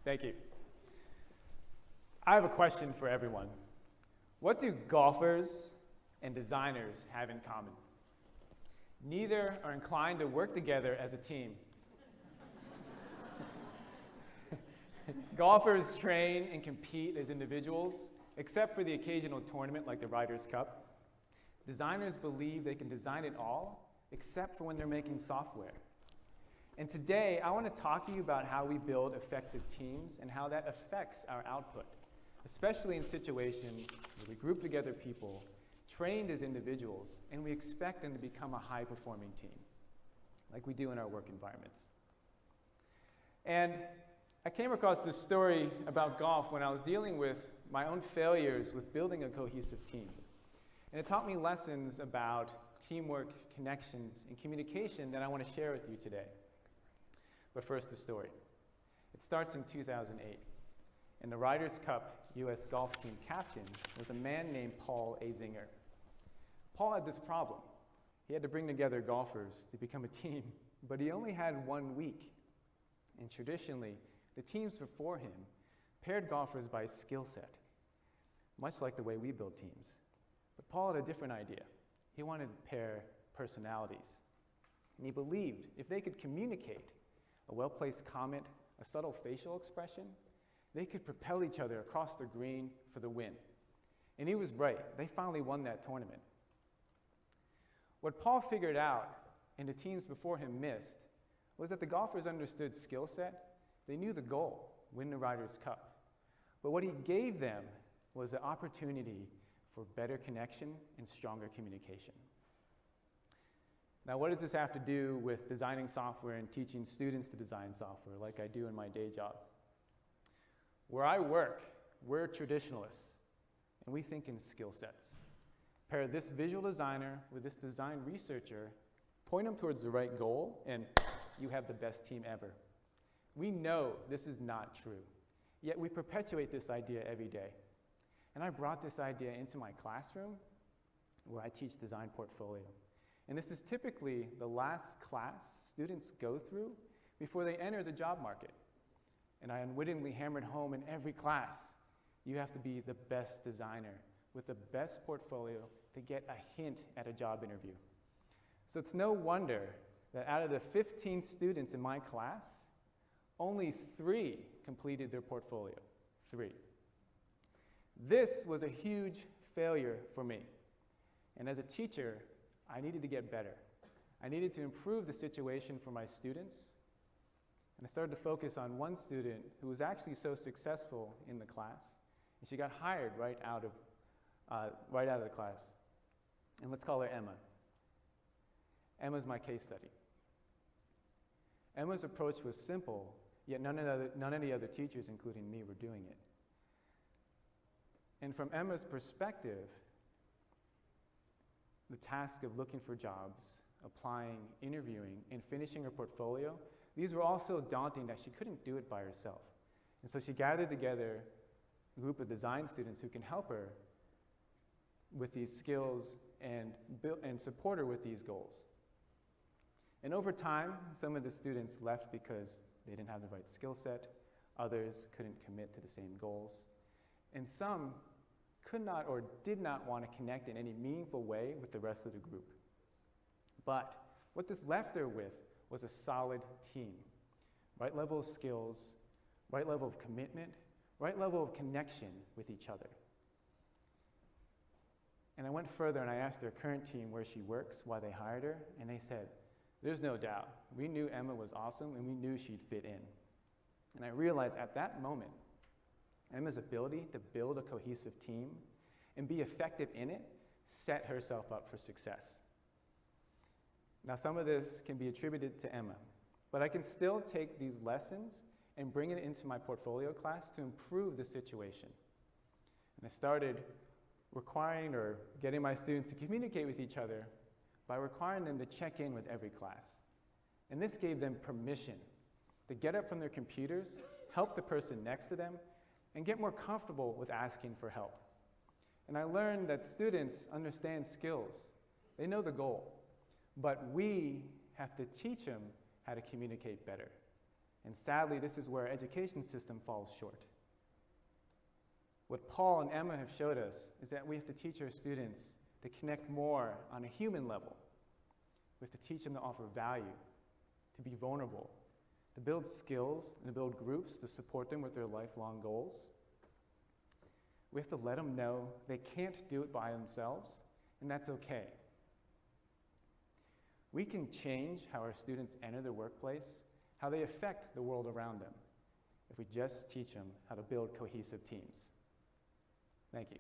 Thank you. I have a question for everyone. What do golfers and designers have in common? Neither are inclined to work together as a team. Golfers train and compete as individuals, except for the occasional tournament like the Ryder's Cup. Designers believe they can design it all, except for when they're making software. And today, I want to talk to you about how we build effective teams and how that affects our output, especially in situations where we group together people trained as individuals and we expect them to become a high-performing team, like we do in our work environments. And I came across this story about golf when I was dealing with my own failures with building a cohesive team. And it taught me lessons about teamwork, connections, and communication that I want to share with you today. But first, the story. It starts in 2008. And the Ryder's Cup U.S. golf team captain was a man named Paul Azinger. Paul had this problem. He had to bring together golfers to become a team, but he only had 1 week. And traditionally, the teams before him paired golfers by skill set, much like the way we build teams. But Paul had a different idea. He wanted to pair personalities. And he believed if they could communicate a well-placed comment, a subtle facial expression, they could propel each other across the green for the win. And he was right. They finally won that tournament. What Paul figured out, and the teams before him missed, was that the golfers understood skill set. They knew the goal, win the Ryder's Cup. But what he gave them was the opportunity for better connection and stronger communication. Now, what does this have to do with designing software and teaching students to design software like I do in my day job? Where I work, we're traditionalists, and we think in skill sets. Pair this visual designer with this design researcher, point them towards the right goal, and you have the best team ever. We know this is not true, yet we perpetuate this idea every day. And I brought this idea into my classroom where I teach design portfolio. And this is typically the last class students go through before they enter the job market. And I unwittingly hammered home in every class, you have to be the best designer with the best portfolio to get a hint at a job interview. So it's no wonder that out of the 15 students in my class, only 3 completed their portfolio. 3. This was a huge failure for me. And as a teacher, I needed to get better. I needed to improve the situation for my students. And I started to focus on one student who was actually so successful in the class. And she got hired right out of the class. And let's call her Emma. Emma's my case study. Emma's approach was simple, yet none of the other teachers, including me, were doing it. And from Emma's perspective, the task of looking for jobs, applying, interviewing, and finishing her portfolio, these were all so daunting that she couldn't do it by herself. And so she gathered together a group of design students who can help her with these skills and support her with these goals. And over time, some of the students left because they didn't have the right skill set. Others couldn't commit to the same goals. And some could not or did not want to connect in any meaningful way with the rest of the group. But what this left her with was a solid team. Right level of skills, right level of commitment, right level of connection with each other. And I went further and I asked her current team where she works, why they hired her, and they said, there's no doubt. We knew Emma was awesome and we knew she'd fit in. And I realized at that moment, Emma's ability to build a cohesive team and be effective in it set herself up for success. Now, some of this can be attributed to Emma, but I can still take these lessons and bring it into my portfolio class to improve the situation. And I started requiring or getting my students to communicate with each other by requiring them to check in with every class. And this gave them permission to get up from their computers, help the person next to them, and get more comfortable with asking for help. And I learned that students understand skills. They know the goal. But we have to teach them how to communicate better. And sadly, this is where our education system falls short. What Paul and Emma have showed us is that we have to teach our students to connect more on a human level. We have to teach them to offer value, to be vulnerable, to build skills and to build groups to support them with their lifelong goals. We have to let them know they can't do it by themselves, and that's okay. We can change how our students enter the workplace, how they affect the world around them, if we just teach them how to build cohesive teams. Thank you.